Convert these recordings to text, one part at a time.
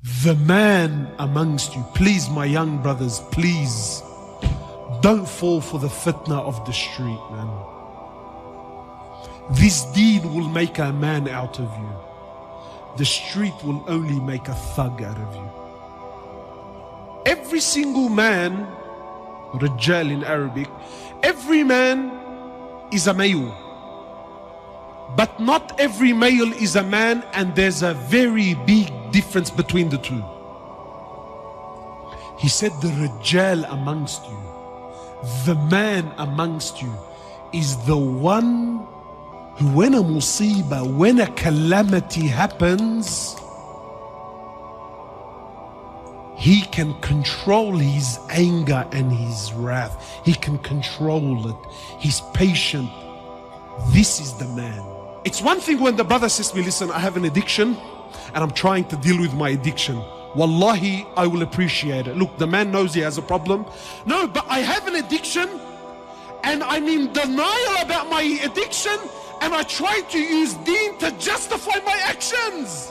The man amongst you, please my young brothers, please don't fall for the fitna of the street, man. This deed will make a man out of you. The street will only make a thug out of you. Every single man, Rijal in Arabic, every man is a male. But not every male is a man, and there's a very big difference between the two. He said the Rijal amongst you, the man amongst you, is the one who, when a musibah, when a calamity happens, he can control his anger and his wrath. He can control it. He's patient. This is the man. It's one thing when the brother says to me, listen, I have an addiction and I'm trying to deal with my addiction. Wallahi, I will appreciate it. Look, the man knows he has a problem. No, but I have an addiction and I'm in denial about my addiction, and I try to use Deen to justify my actions.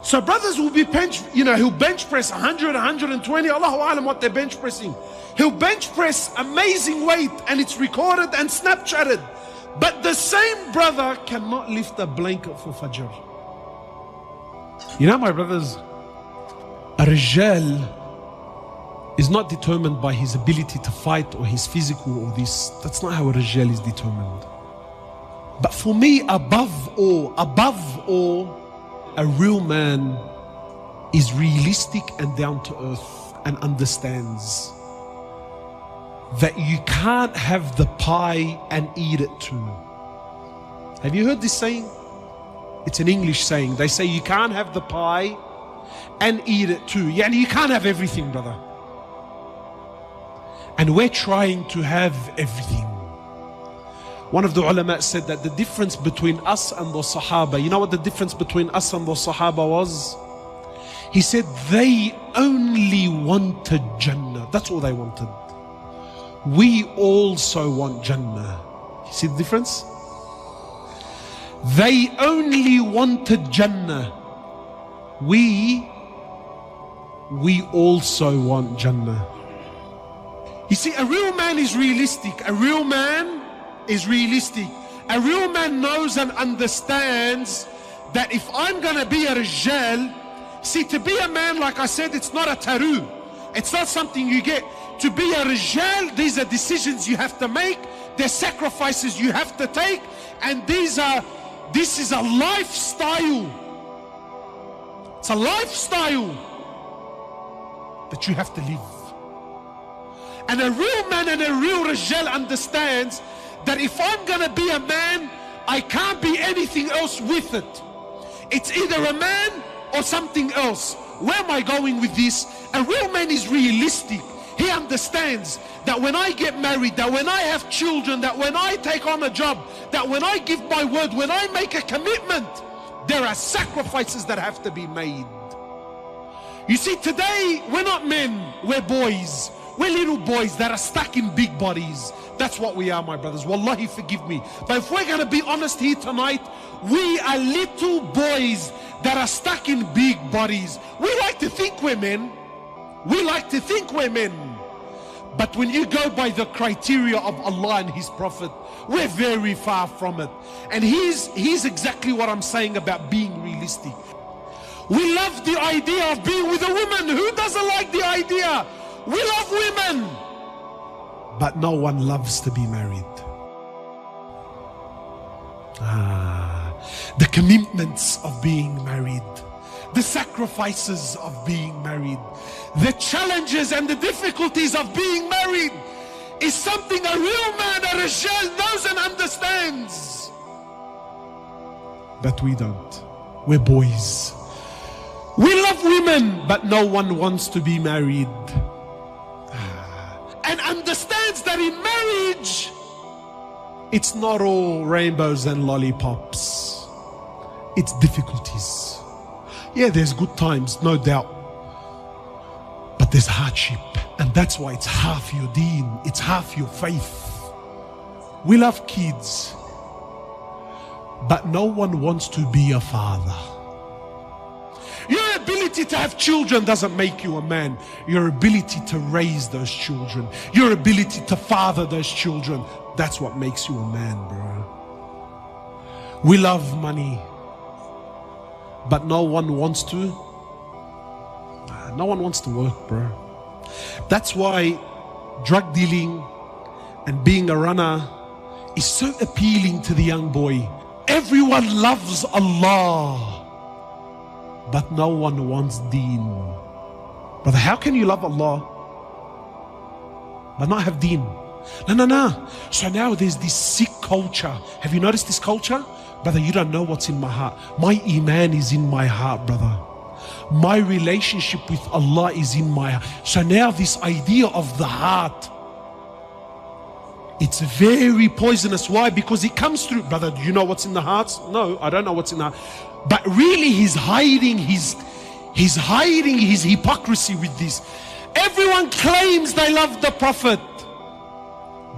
So brothers will be he'll bench press 100, 120, Allahu Alam what they're bench pressing. He'll bench press amazing weight and it's recorded and Snapchatted. But the same brother cannot lift a blanket for Fajr. You know, my brothers, a Rijal is not determined by his ability to fight or his physical or this. That's not how a Rijal is determined. But for me, above all, a real man is realistic and down to earth and understands that you can't have the pie and eat it too. Have you heard this saying? It's an English saying. They say you can't have the pie and eat it too. Yeah, you can't have everything, brother. And we're trying to have everything. One of the ulama said that the difference between us and the Sahaba, you know what the difference between us and the Sahaba was? He said they only wanted Jannah. That's all they wanted. We also want Jannah. You see the difference? They only wanted Jannah. We also want Jannah. You see, a real man is realistic. A real man is realistic. A real man knows and understands that if I'm going to be a Rijal, see, to be a man, like I said, it's not a taru. It's not something you get. To be a Rijal, these are decisions you have to make. There's sacrifices you have to take. And this is a lifestyle. It's a lifestyle that you have to live. And a real man and a real Rijal understands that if I'm going to be a man, I can't be anything else with it. It's either a man or something else. Where am I going with this? A real man is realistic. He understands that when I get married, that when I have children, that when I take on a job, that when I give my word, when I make a commitment, there are sacrifices that have to be made. You see, today we're not men, we're boys. We're little boys that are stuck in big bodies. That's what we are, my brothers. Wallahi, forgive me. But if we're going to be honest here tonight, we are little boys that are stuck in big bodies. We like to think we're men. We like to think we're men. But when you go by the criteria of Allah and His Prophet, we're very far from it. And here's exactly what I'm saying about being realistic. We love the idea of being with a woman. Who doesn't like the idea? We love women, but no one loves to be married. The commitments of being married, the sacrifices of being married, the challenges and the difficulties of being married is something a real man, a Rijal, knows and understands. But we don't. We're boys. We love women, but no one wants to be married. And understands that in marriage, it's not all rainbows and lollipops. It's difficulties. Yeah, there's good times, no doubt. But there's hardship. And that's why it's half your deen. It's half your faith. We love kids. But no one wants to be a father. your ability to have children doesn't make you a man. Your ability to raise those children, your ability to father those children, that's what makes you a man, bro. We love money, but no one wants to. No one wants to work, bro. That's why drug dealing and being a runner is so appealing to the young boy. Everyone loves Allah, but no one wants Deen. Brother, how can you love Allah but not have Deen? No. So now there's this sick culture. Have you noticed this culture? Brother, you don't know what's in my heart. My iman is in my heart, brother. My relationship with Allah is in my heart. So now this idea of the heart, it's very poisonous. Why? Because it comes through. Brother, do you know what's in the heart? No, I don't know what's in the heart. But really he's hiding his hypocrisy with this. Everyone claims they love the Prophet,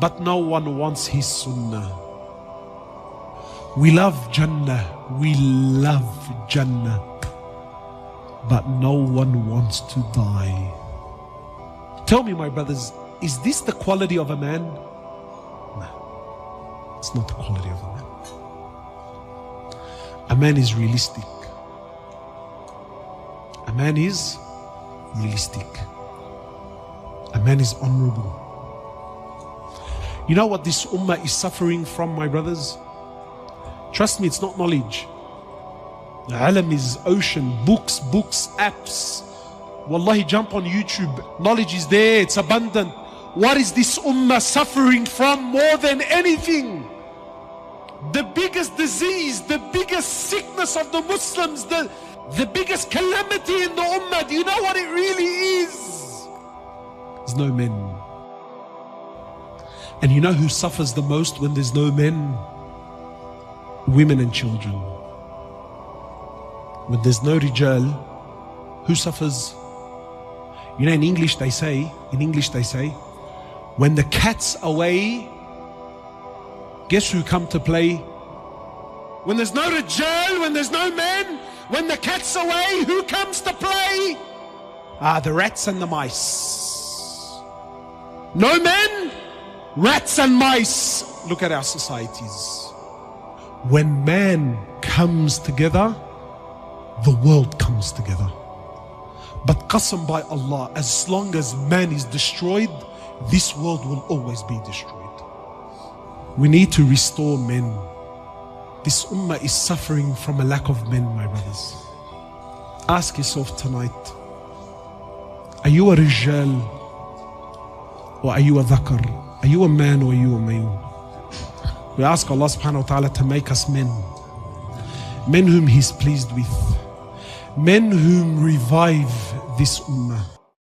but no one wants his sunnah. We love Jannah, we love Jannah, but no one wants to die. Tell me, my brothers, is this the quality of a man? No, it's not the quality of a man. A man is realistic. A man is realistic. A man is honorable. You know what this ummah is suffering from, my brothers? Trust me, it's not knowledge. The alam is ocean, books, apps. Wallahi, jump on YouTube. Knowledge is there, it's abundant. What is this ummah suffering from more than anything? The biggest disease, the biggest sickness of the Muslims, the biggest calamity in the ummah. Do you know what it really is? There's no men. And you know who suffers the most when there's no men? Women and children. When there's no rijal, who suffers? You know, in English they say, when the cat's away, guess who come to play? When there's no rijal, when there's no men, when the cat's away, who comes to play? The rats and the mice. No men, rats and mice. Look at our societies. When man comes together, the world comes together. But qasam by Allah, as long as man is destroyed, this world will always be destroyed. We need to restore men. This ummah is suffering from a lack of men, my brothers. Ask yourself tonight, are you a rijal or are you a dhakar? Are you a man or are you a male? We ask Allah subhanahu wa ta'ala to make us men. Men whom He's pleased with. Men whom revive this ummah.